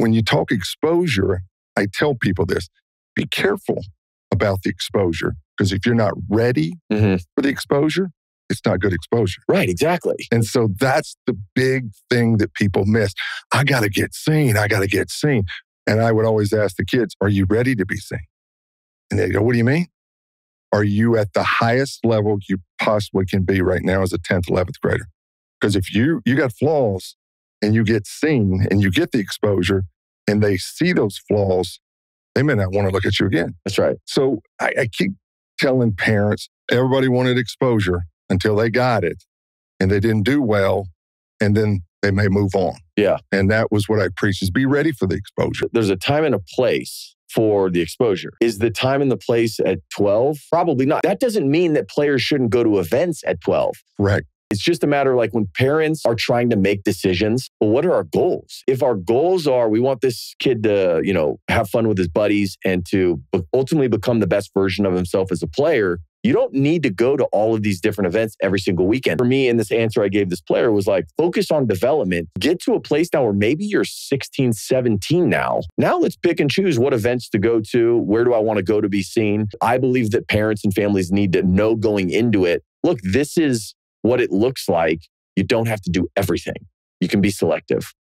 when you talk exposure, I tell people this, be careful about the exposure, because if you're not ready for the exposure, it's not good exposure. Right, exactly. And so that's the big thing that people miss. I got to get seen. I got to get seen. And I would always ask the kids, are you ready to be seen? And they go, what do you mean? Are you at the highest level you possibly can be right now as a 10th, 11th grader? Because if you got flaws and you get seen and you get the exposure and they see those flaws, they may not want to look at you again. That's right. So I keep telling parents, everybody wanted exposure until they got it and they didn't do well, and then they may move on. Yeah. And that was what I preach, is be ready for the exposure. There's a time and a place for the exposure. Is the time and the place at 12? Probably not. That doesn't mean that players shouldn't go to events at 12. Right. It's just a matter of like when parents are trying to make decisions, well, what are our goals? If our goals are, we want this kid to, have fun with his buddies and to ultimately become the best version of himself as a player, you don't need to go to all of these different events every single weekend. For me, in this answer I gave this player was like, focus on development. Get to a place now where maybe you're 16, 17 now. Now let's pick and choose what events to go to. Where do I want to go to be seen? I believe that parents and families need to know going into it, look, this is what it looks like. You don't have to do everything. You can be selective.